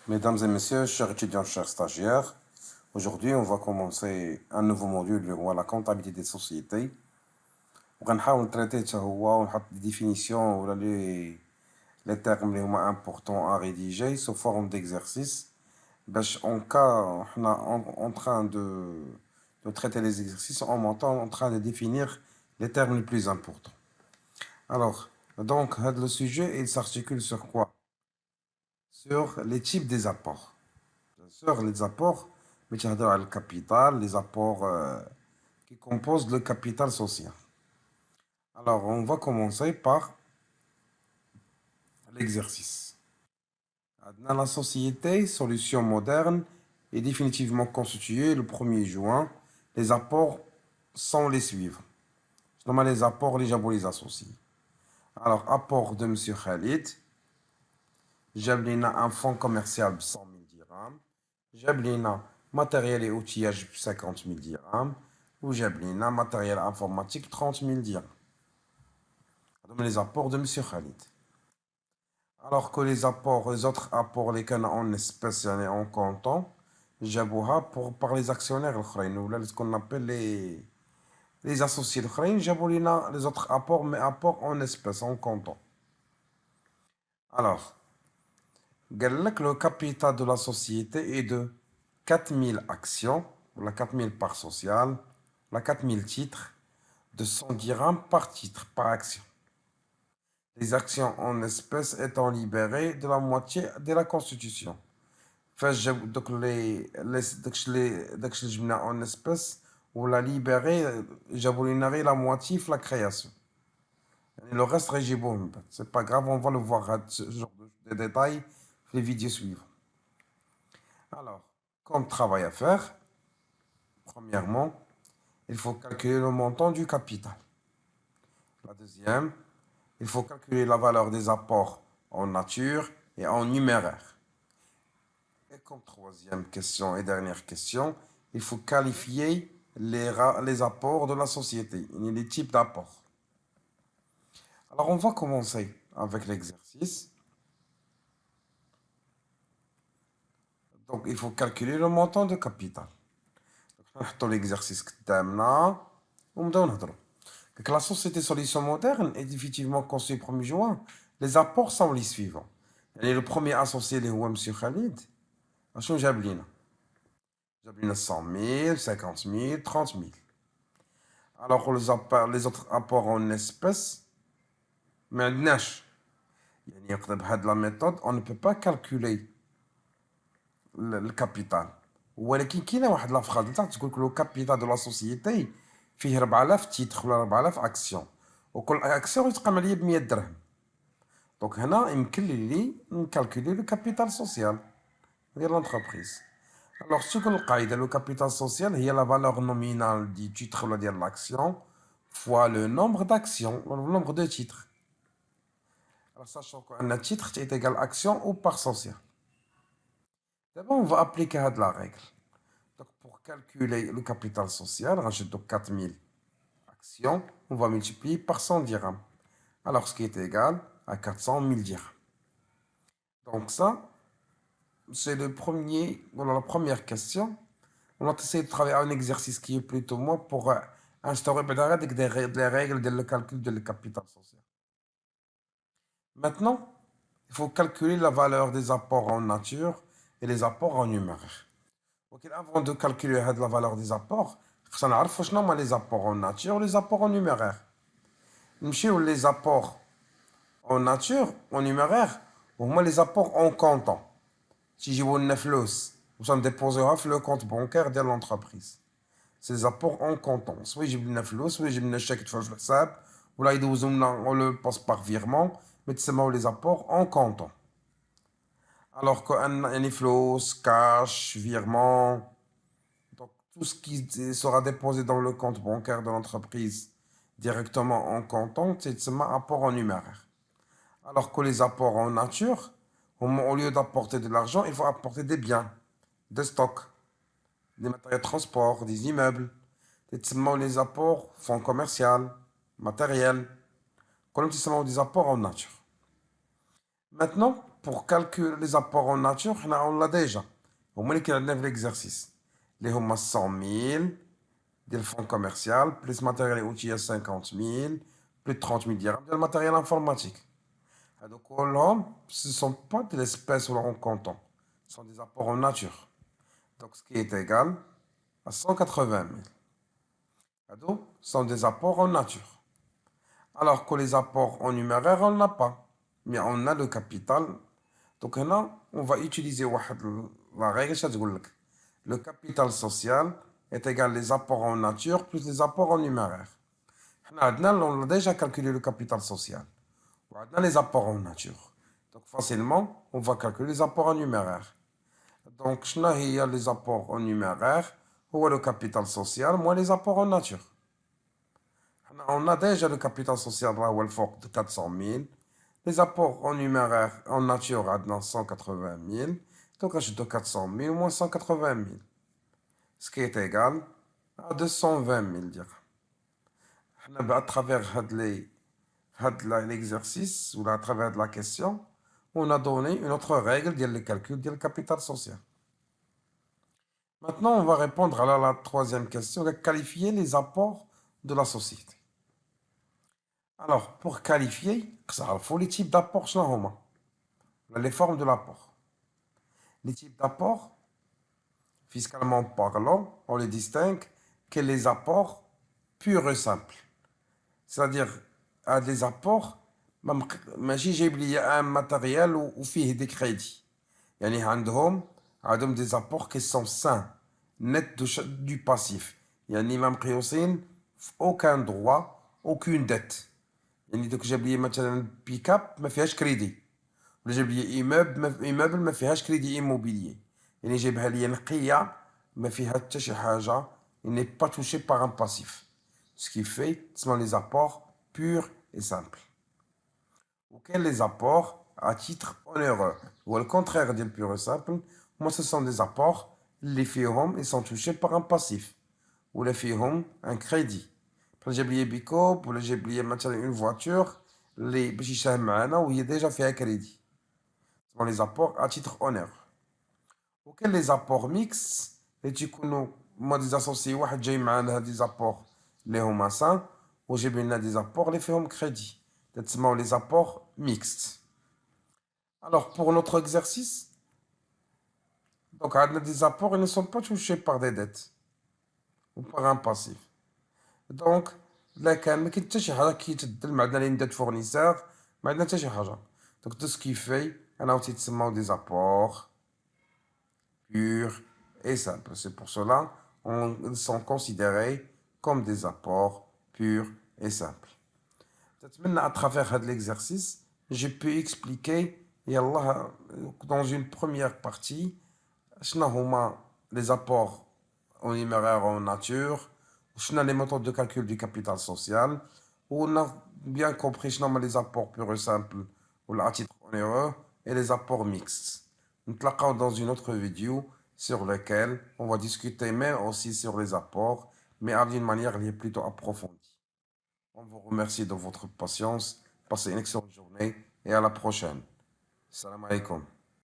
Mesdames et messieurs, chers étudiants, chers stagiaires, aujourd'hui on va commencer un nouveau module اللي هو la comptabilité des sociétés. وغنحاول نتريتي حتى هو ونحط دي ديفينيسيون ولا لي termes اللي هما importants à rédiger sous forme d'exercice باش en cas حنا en train de traiter les exercices en train de définir les termes les plus importants. Alors, donc, le sujet il s'articule sur quoi? Sur les types des apports. Bien sûr, les apports, mais tu as le capital, les apports qui composent le capital social. Alors, on va commencer par l'exercice. Dans la société, solution moderne est définitivement constituée le 1er juin. Les apports sont les suivants. Je nomme les apports, les jabots, associés. Alors, apport de M. Khalid. Jablina un fonds commercial de 100 000 dirhams. Jablina matériel et outillage 50 000 dirhams. Ou Jablina matériel informatique 30 000 dirhams. Les apports de M. Khalid. Alors que les autres apports, les canaux en espèces et en comptant, j'abouha par les actionnaires, ou ce qu'on appelle les associés. J'aboulina les autres apports, mais apports en espèces, en comptant. Alors, le capital de la société est de 4000 actions, la 4000 parts sociales, la 4000 titres, de 100 dirhams par titre, par action. Les actions en espèces étant libérées de la moitié de la Constitution. Donc les en espèces, ou la libérer, j'abolinerai la moitié de la création. Et le reste, c'est pas grave, on va le voir, ce genre de détails, les vidéos suivantes. Alors, comme travail à faire, premièrement, il faut calculer le montant du capital. La deuxième, il faut calculer la valeur des apports en nature et en numéraire. Et comme troisième question et dernière question, il faut qualifier les apports de la société, les types d'apports. Alors, on va commencer avec l'exercice. Donc, il faut calculer le montant de capital. Donc, l'exercice que tu as la société solution moderne est effectivement conçue le 1er juin. Les apports sont les suivants. Et le premier associé, c'est M. Khalid. شنو جاب لينا 100 000 50 000 30 000. Alors les autres apports en espèces ما عندناش يعني يقدر بهاد لا méthode on ne peut pas calculer le capital ولكن كاينه واحد لا فراز تاع تقول لك لو كابيتال دو لا سوسيتي فيه 4000 تيتر ولا 4000 اكسيون وكل اكسيون يتقام عليا ب 100 درهم. دونك هنا يمكن لي نكالكولي لو كابيتال سوسيال ديال لونتربريز. Alors, ce que le capital social, il y a la valeur nominale du titre ou de l'action fois le nombre d'actions, le nombre de titres. Alors, sachant qu'un titre est égal à action ou part sociale. D'abord, on va appliquer la règle. Donc, pour calculer le capital social, rajoute donc 4000 actions, on va multiplier par 100 dirhams. Alors, ce qui est égal à 400 000 dirhams. Donc, ça, c'est la première question. On va essayer de travailler un exercice qui est plutôt moi pour instaurer des règles de le calcul de le capital social. Maintenant, il faut calculer la valeur des apports en nature et les apports en numéraire. Donc, avant de calculer la valeur des apports, il faut savoir les apports en nature et les apports en numéraire. Les apports en nature, en numéraire, ou les apports en comptant. Si j'ai une flous, vous en déposera sur le compte bancaire de l'entreprise. Ces apports en comptant. Soit j'ai une flou, soit j'ai une chèque de FHSAB, ou là on le passe par virement, mais c'est les apports en comptant. Alors qu'un flou, cash, virement, donc tout ce qui sera déposé dans le compte bancaire de l'entreprise directement en comptant, c'est un apport en numéraire. Alors que les apports en nature, au lieu d'apporter de l'argent, il faut apporter des biens, des stocks, des matériels de transport, des immeubles, les apports, fonds commerciaux, matériel, comme des apports en nature. Maintenant, pour calculer les apports en nature, on l'a déjà. Au moins, il y a l'exercice. Les hommes 100 000, des fonds commerciaux, plus matériel et outils à 50 000, plus de 30 000 dirhams, de matériel informatique. Donc, ce ne sont pas de l'espèce ou en comptant, ce sont des apports en nature. Donc, ce qui est égal à 180 000. Donc, ce sont des apports en nature. Alors que les apports en numéraire, on n'a pas. Mais on a le capital. Donc là, on va utiliser la règle. Le capital social est égal les apports en nature plus les apports en numéraire. On a déjà calculé le capital social. On a les apports en nature. Donc facilement, on va calculer les apports en numéraire. Donc, il y a les apports en numéraire, ou le capital social, moins les apports en nature. On a déjà le capital social de 400 000. Les apports en numéraire, en nature, à 180 000. Donc, ajoute 400 000 moins 180 000. Ce qui est égal à 220 000 dirhams. À travers l'exercice, ou à travers la question, on a donné une autre règle de calcul du capital social. Maintenant, on va répondre à la troisième question, qualifier les apports de la société. Alors, pour qualifier, il faut les types d'apports, les formes de l'apport. Les types d'apports, fiscalement parlant, on les distingue que les apports purs et simples. C'est-à-dire, à des apports, même si j'ai oublié un matériel ou fait des crédits. Il y a des apports qui sont sains, nets du passif. Il y a même aucun droit, aucune dette. يعني دوك جاب لي مثلا بيكاب ما فيهاش كريدي ولا جاب لي ايموبل ما فيهاش كريدي ايموبيليي يعني جايبها لي نقيه ما فيها حتى شي حاجه n'est pas touché par un passif ce qui fait sont les apports purs et simples auxquels les apports à titre onéreux ou le contraire des purs et simples moi ce sont des apports les فيهم ils sont touchés par un passif ou les فيهم un crédit j'ai oublié Bicop, ou j'ai oublié une voiture, les petits chemins, où il y a déjà fait un crédit. Ce sont les apports à titre honneur. Auquel les apports mixtes, les tchikounou, moi des associés, j'ai des apports les homassins, ou j'ai bien des apports les faits crédit. C'est les apports mixtes. Alors, pour notre exercice, donc, des apports, ils ne sont pas touchés par des dettes ou par un passif. Donc, لكن ما كاين حتى شي حاجه كيتبدل ما عندنا لين دات فورنيسور ما عندنا حتى شي حاجه دونك تو سكي في انا تيتسماو دي زابور purs et simples. C'est pour cela ils sont considérés comme des apports purs et simples. Maintenant, à travers l'exercice, j'ai pu expliquer dans une première partie les apports en numéraire en nature, les méthodes de calcul du capital social, on a bien compris les apports purs et simples ou à titre onéreux et les apports mixtes. Nous te dans une autre vidéo sur laquelle on va discuter mais aussi sur les apports, mais d'une manière plutôt approfondie. On vous remercie de votre patience. Passez une excellente journée et à la prochaine. Salam alaikum.